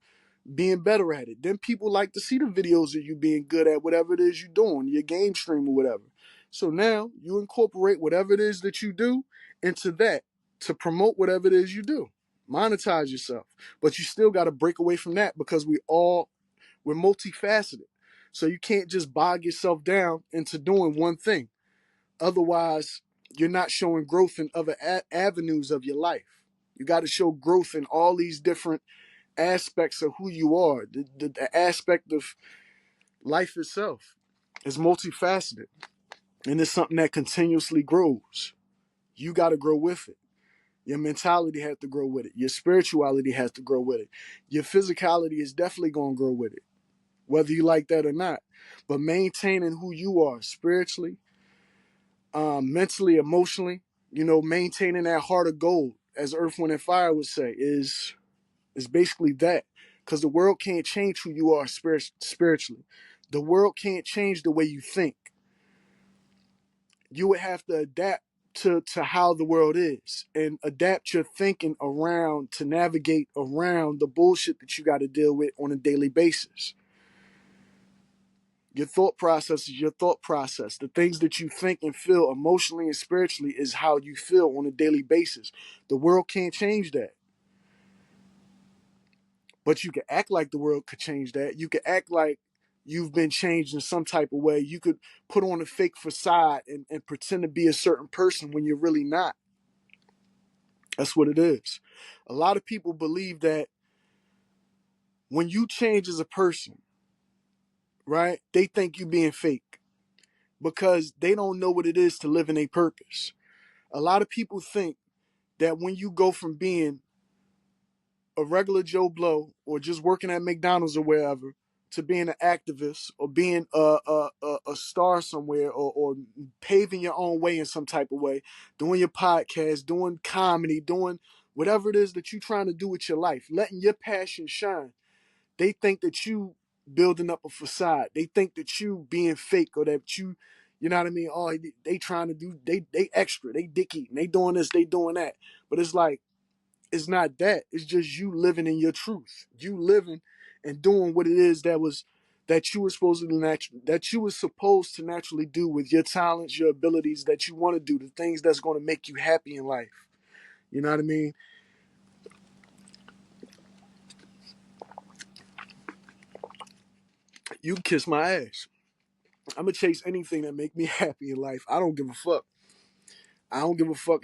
being better at it. Then people like to see the videos of you being good at whatever it is you're doing, your game stream or whatever. So now you incorporate whatever it is that you do into that to promote whatever it is you do. Monetize yourself. But you still got to break away from that because we're multifaceted. So you can't just bog yourself down into doing one thing. Otherwise, you're not showing growth in other avenues of your life. You got to show growth in all these different aspects of who you are. The aspect of life itself is multifaceted. And it's something that continuously grows. You got to grow with it. Your mentality has to grow with it. Your spirituality has to grow with it. Your physicality is definitely going to grow with it, whether you like that or not. But maintaining who you are spiritually, mentally, emotionally, maintaining that heart of gold, as Earth, Wind, and Fire would say, is basically that. Because the world can't change who you are spiritually. The world can't change the way you think. You would have to adapt to how the world is and adapt your thinking around to navigate around the bullshit that you got to deal with on a daily basis. Your thought process is your thought process. The things that you think and feel emotionally and spiritually is how you feel on a daily basis. The world can't change that. But you can act like the world could change that. You can act like you've been changed in some type of way. You could put on a fake facade and pretend to be a certain person when you're really not. That's what it is. A lot of people believe that when you change as a person, right, they think you being fake because they don't know what it is to live in a purpose. A lot of people think that when you go from being a regular Joe Blow or just working at McDonald's or wherever to being an activist or being a star somewhere or paving your own way in some type of way, doing your podcast, doing comedy, doing whatever it is that you're trying to do with your life, letting your passion shine. They think that you building up a facade. They think that you being fake or that you know what I mean? Oh, they trying to do, they extra, they dick eating, they doing this, they doing that. But it's like, it's not that. It's just you living in your truth. You living and doing what it is that you were supposed to naturally do with your talents, your abilities that you want to do, the things that's going to make you happy in life. You know what I mean? You can kiss my ass. I'm gonna chase anything that make me happy in life. I don't give a fuck. I don't give a fuck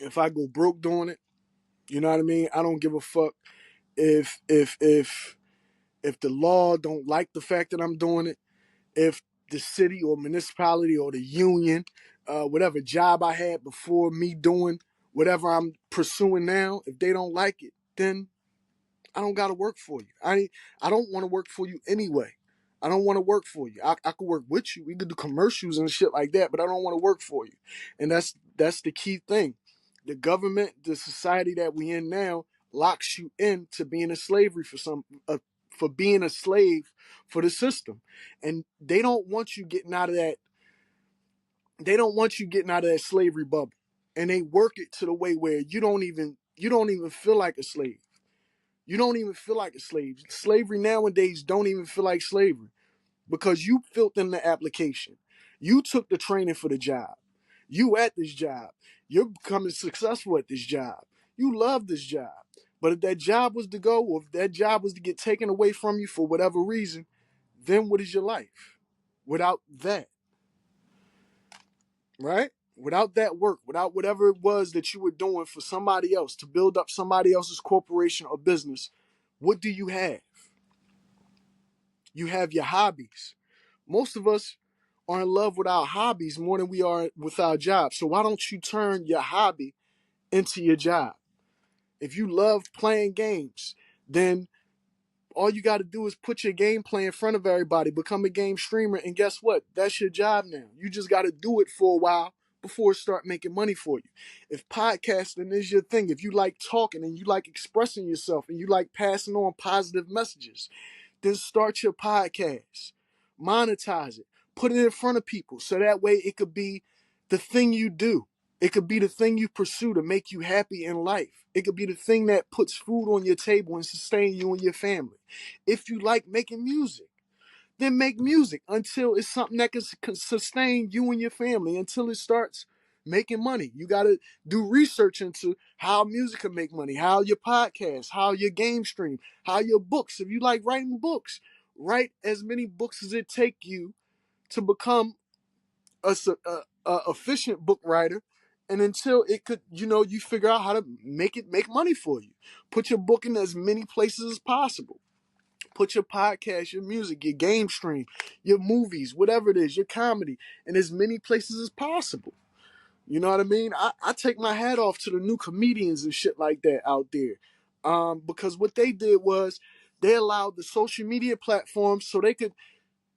if I go broke doing it. You know what I mean? I don't give a fuck if the law don't like the fact that I'm doing it. If the city or municipality or the union, whatever job I had before me doing whatever I'm pursuing now, if they don't like it, then I don't gotta work for you. I don't want to work for you anyway. I don't want to work for you. I could work with you. We could do commercials and shit like that, but I don't want to work for you. And that's the key thing. The government, the society that we in now, locks you into being a slavery for being a slave for the system, and they don't want you getting out of that. They don't want you getting out of that slavery bubble, and they work it to the way where you don't even feel like a slave. You don't even feel like a slave. Slavery nowadays don't even feel like slavery because you filled in the application. You took the training for the job. You at this job. You're becoming successful at this job. You love this job. But if that job was to go, or if that job was to get taken away from you for whatever reason, then what is your life without that? Right? Without that work, without whatever it was that you were doing for somebody else to build up somebody else's corporation or business, what do you have? You have your hobbies. Most of us are in love with our hobbies more than we are with our jobs. So why don't you turn your hobby into your job? If you love playing games, then all you got to do is put your gameplay in front of everybody, become a game streamer, and guess what? That's your job now. You just got to do it for a while before it start making money for you. If podcasting is your thing, if you like talking and you like expressing yourself and you like passing on positive messages, then start your podcast, monetize it, put it in front of people so that way it could be the thing you do. It could be the thing you pursue to make you happy in life. It could be the thing that puts food on your table and sustain you and your family. If you like making music, then make music until it's something that can sustain you and your family until it starts making money. You got to do research into how music can make money, how your podcast, how your game stream, how your books. If you like writing books, write as many books as it take you to become a efficient book writer. And until it could, you figure out how to make money for you. Put your book in as many places as possible. Put your podcast, your music, your game stream, your movies, whatever it is, your comedy, in as many places as possible. You know what I mean? I take my hat off to the new comedians and shit like that out there. Because what they did was they allowed the social media platforms so they could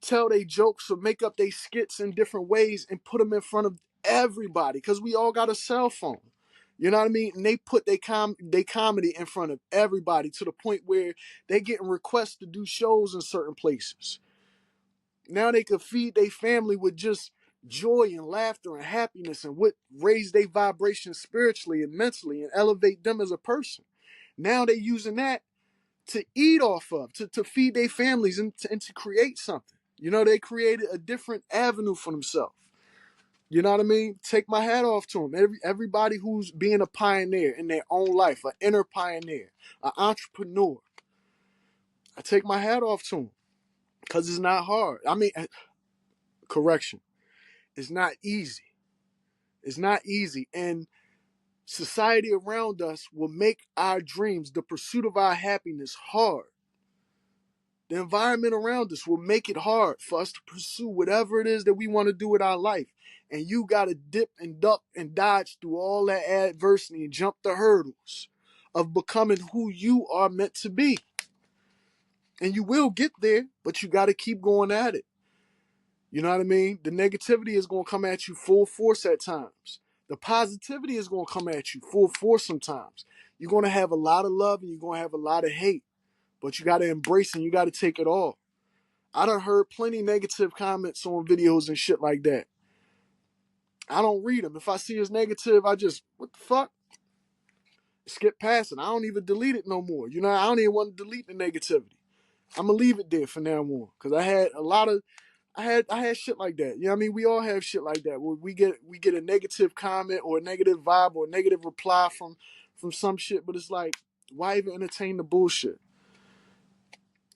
tell their jokes or make up their skits in different ways and put them in front of everybody. Because we all got a cell phone. You know what I mean? And they put their comedy in front of everybody to the point where they getting requests to do shows in certain places. Now they could feed their family with just joy and laughter and happiness and what raise their vibration spiritually and mentally and elevate them as a person. Now they're using that to eat off of, to feed their families and to create something. You know, they created a different avenue for themselves. You know what I mean? Take my hat off to them. Everybody who's being a pioneer in their own life, an inner pioneer, an entrepreneur. I take my hat off to them because it's not hard. I mean, correction, it's not easy. It's not easy. And society around us will make our dreams, the pursuit of our happiness, hard. The environment around us will make it hard for us to pursue whatever it is that we want to do with our life. And you got to dip and duck and dodge through all that adversity and jump the hurdles of becoming who you are meant to be. And you will get there, but you got to keep going at it. You know what I mean? The negativity is going to come at you full force at times. The positivity is going to come at you full force sometimes. You're going to have a lot of love and you're going to have a lot of hate. But you got to embrace and you got to take it all. I done heard plenty negative comments on videos and shit like that. I don't read them. If I see it's negative, I just, what the fuck? Skip past it. I don't even delete it no more. You know, I don't even want to delete the negativity. I'm going to leave it there for now on. Because I had a lot of, I had shit like that. You know what I mean? We all have shit like that. Where we get a negative comment or a negative vibe or a negative reply from some shit. But it's like, why even entertain the bullshit?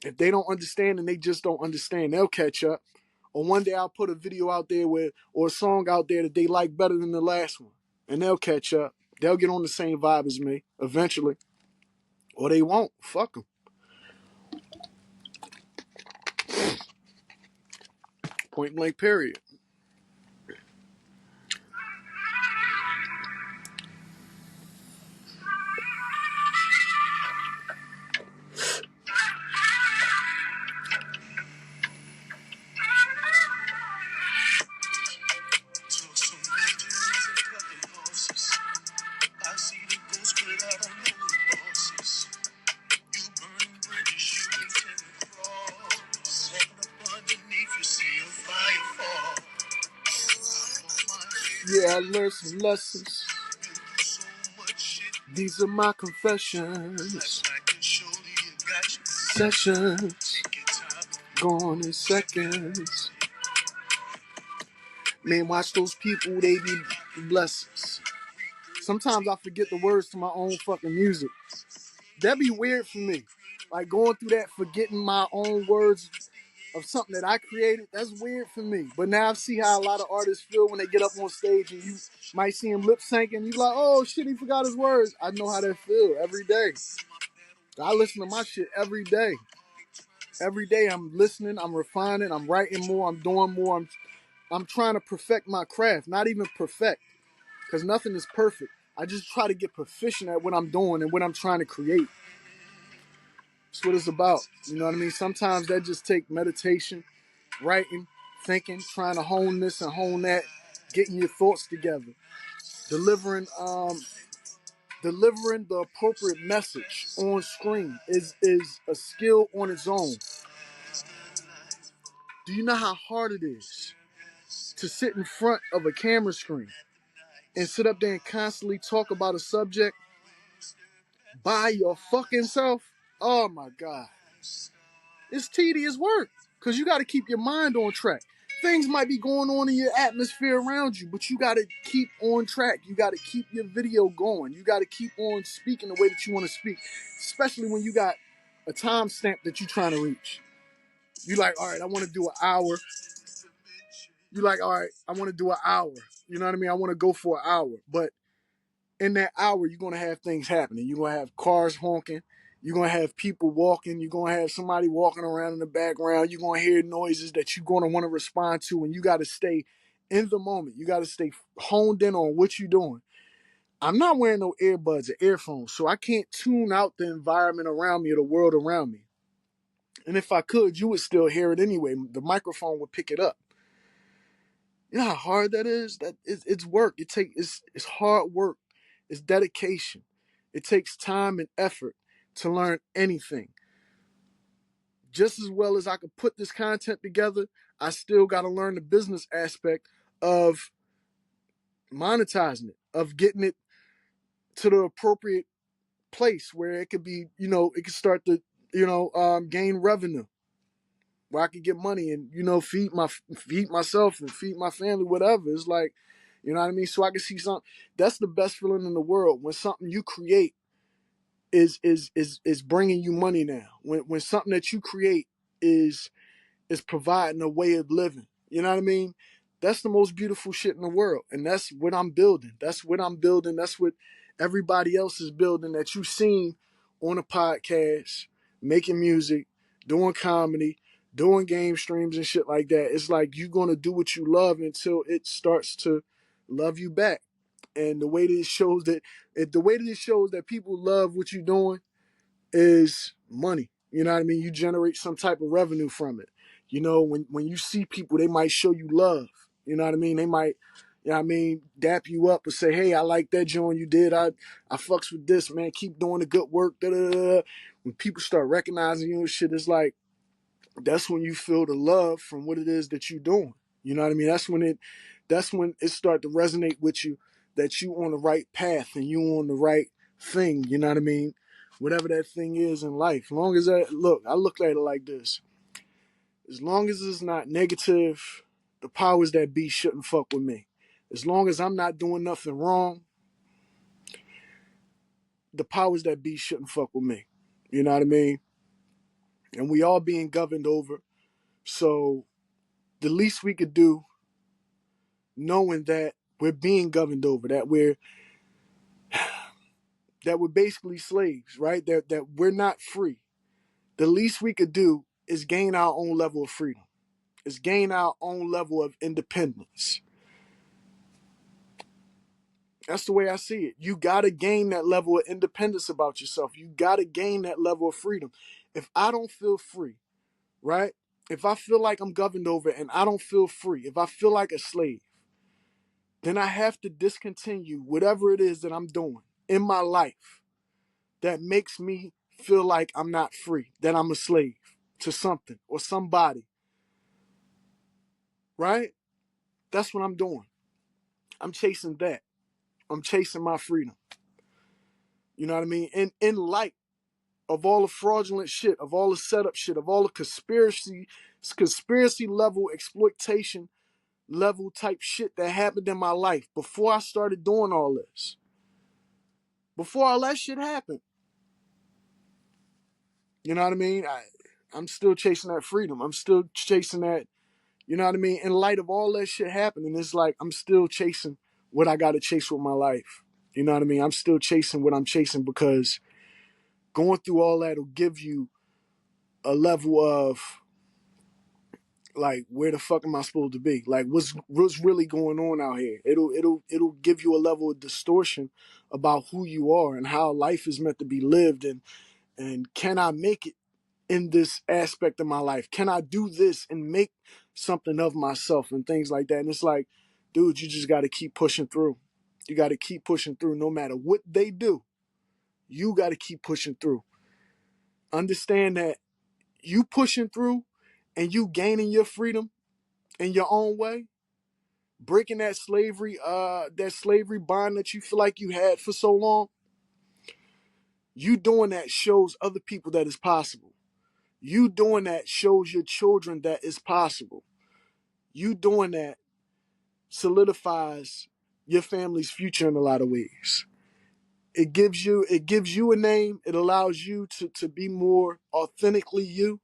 If they don't understand and they just don't understand, they'll catch up. Or one day I'll put a video out there or a song out there that they like better than the last one. And they'll catch up. They'll get on the same vibe as me eventually. Or they won't. Fuck them. Point blank period. Yeah, I learned some lessons. These are my confessions. Sessions. Gone in seconds. Man, watch those people, they be blessings. Sometimes I forget the words to my own fucking music. That'd be weird for me. Like going through that, forgetting my own words of something that I created, that's weird for me. But now I see how a lot of artists feel when they get up on stage and you might see him lip syncing. You like, oh shit, he forgot his words. I know how that feel every day. I listen to my shit every day. Every day I'm listening, I'm refining, I'm writing more, I'm doing more. I'm trying to perfect my craft, not even perfect, because nothing is perfect. I just try to get proficient at what I'm doing and what I'm trying to create. That's what it's about. You know what I mean? Sometimes that just take meditation, writing, thinking, trying to hone this and hone that, getting your thoughts together, delivering the appropriate message on screen is a skill on its own. Do you know how hard it is to sit in front of a camera screen and sit up there and constantly talk about a subject by your fucking self? Oh my God. It's tedious work because you got to keep your mind on track. Things might be going on in your atmosphere around you, but you got to keep on track. You got to keep your video going. You got to keep on speaking the way that you want to speak, especially when you got a time stamp that you're trying to reach. You like, all right, I want to do an hour. You like, all right, I want to do an hour. You know what I mean? I want to go for an hour. But in that hour, you're going to have things happening. You're going to have cars honking. You're going to have people walking. You're going to have somebody walking around in the background. You're going to hear noises that you're going to want to respond to, and you got to stay in the moment. You got to stay honed in on what you're doing. I'm not wearing no earbuds or earphones, so I can't tune out the environment around me or the world around me. And if I could, you would still hear it anyway. The microphone would pick it up. You know how hard that is? It's work. It's hard work. It's dedication. It takes time and effort to learn anything. Just as well as I could put this content together, I still got to learn the business aspect of monetizing it, of getting it to the appropriate place where it could be, it could start to, gain revenue, where I could get money and, feed myself and feed my family, whatever. It's like, you know what I mean? So I can see something. That's the best feeling in the world, when something you create is bringing you money now. When something that you create is providing a way of living. You know what I mean? That's the most beautiful shit in the world. And that's what I'm building. That's what I'm building. That's what everybody else is building that you've seen on a podcast, making music, doing comedy, doing game streams and shit like that. It's like you're going to do what you love until it starts to love you back. And the way that it shows that people love what you're doing is money. You know what I mean? You generate some type of revenue from it. When you see people, they might show you love. You know what I mean? They might, dap you up and say, hey, I like that joint you did. I fucks with this, man. Keep doing the good work. Da, da, da. When people start recognizing you and shit, it's like, that's when you feel the love from what it is that you're doing. You know what I mean? That's when it start to resonate with you, that you on the right path and you on the right thing. You know what I mean? Whatever that thing is in life. Long as I look at it like this. As long as it's not negative, the powers that be shouldn't fuck with me. As long as I'm not doing nothing wrong, the powers that be shouldn't fuck with me. You know what I mean? And we all being governed over. So the least we could do, knowing that we're being governed over, that we're basically slaves, right? That we're not free. The least we could do is gain our own level of freedom. Is gain our own level of independence. That's the way I see it. You got to gain that level of independence about yourself. You got to gain that level of freedom. If I don't feel free, right? If I feel like I'm governed over and I don't feel free, if I feel like a slave, then I have to discontinue whatever it is that I'm doing in my life that makes me feel like I'm not free, that I'm a slave to something or somebody, right? That's what I'm doing. I'm chasing that. I'm chasing my freedom. You know what I mean? In light of all the fraudulent shit, of all the setup shit, of all the conspiracy level exploitation level type shit that happened in my life before I started doing all this. Before all that shit happened. You know what I mean? I'm still chasing that freedom. I'm still chasing that, you know what I mean? In light of all that shit happening, it's like I'm still chasing what I got to chase with my life. You know what I mean? I'm still chasing what I'm chasing because going through all that will give you a level of, like, where the fuck am I supposed to be? Like, what's really going on out here? It'll give you a level of distortion about who you are and how life is meant to be lived, and can I make it in this aspect of my life? Can I do this and make something of myself and things like that? And it's like, dude, you just got to keep pushing through. You got to keep pushing through no matter what they do. You got to keep pushing through. Understand that you pushing through and you gaining your freedom in your own way, breaking that slavery bond that you feel like you had for so long, you doing that shows other people that it's possible. You doing that shows your children that it's possible. You doing that solidifies your family's future in a lot of ways. It gives you a name. It allows you to be more authentically you,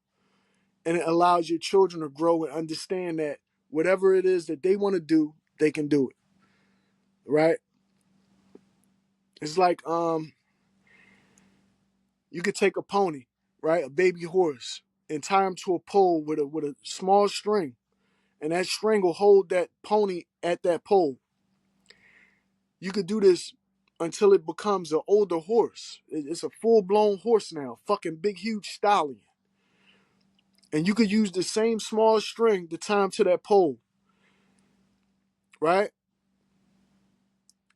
and it allows your children to grow and understand that whatever it is that they want to do, they can do it. Right? It's like you could take a pony, right, a baby horse, and tie him to a pole with a small string, and that string will hold that pony at that pole. You could do this until it becomes an older horse. It's a full-blown horse now, fucking big, huge stallion. And you could use the same small string to tie him to that pole, right?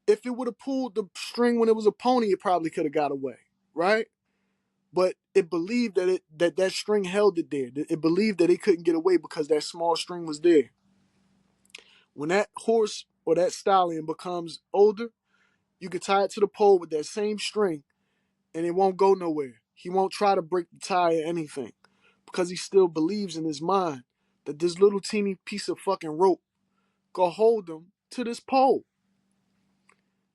If it would have pulled the string when it was a pony, it probably could have got away, right? But it believed that string held it there. It believed that it couldn't get away because that small string was there. When that horse or that stallion becomes older, you can tie it to the pole with that same string and it won't go nowhere. He won't try to break the tie or anything because he still believes in his mind that this little teeny piece of fucking rope can hold him to this pole.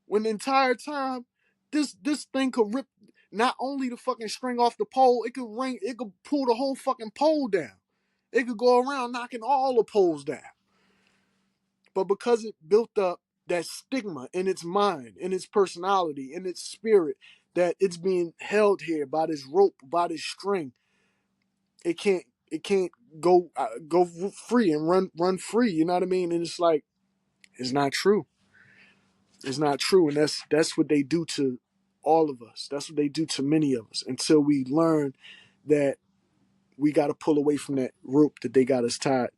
When the entire time, this thing could rip not only the fucking string off the pole, it could pull the whole fucking pole down. It could go around knocking all the poles down. But because it built up that stigma in its mind, in its personality, in its spirit, that it's being held here by this rope, by this string, it can't go free and run free. You know what I mean? And it's like, it's not true. It's not true, and that's what they do to all of us. That's what they do to many of us until we learn that we got to pull away from that rope that they got us tied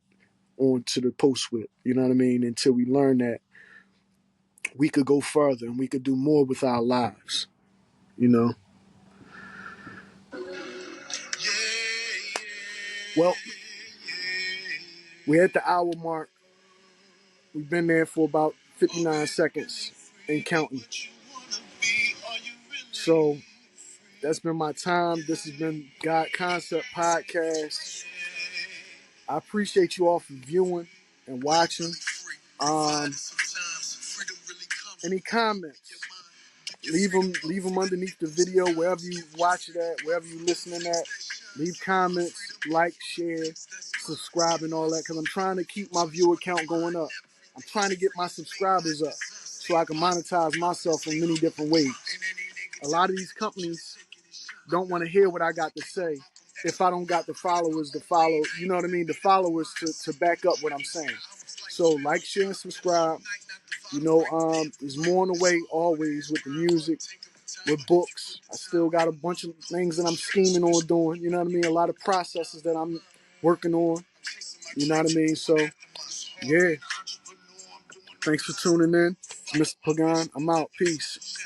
onto the post with. You know what I mean? Until we learn that we could go further and we could do more with our lives. You know. Well, we're at the hour mark. We've been there for about 59 seconds and counting. So that's been my time. This has been God Concept Podcast. I appreciate you all for viewing and watching. Any comments? Leave them underneath the video, wherever you watch it at, wherever you listening at. Leave comments, like, share, subscribe, and all that, because I'm trying to keep my viewer count going up. I'm trying to get my subscribers up so I can monetize myself in many different ways. A lot of these companies don't want to hear what I got to say if I don't got the followers to follow, you know what I mean, the followers to back up what I'm saying. So like, share, and subscribe. You know, there's more on the way always with the music, with books. I still got a bunch of things that I'm scheming on doing, you know what I mean? A lot of processes that I'm working on, you know what I mean? So, yeah. Thanks for tuning in. Mr. Pagan, I'm out. Peace.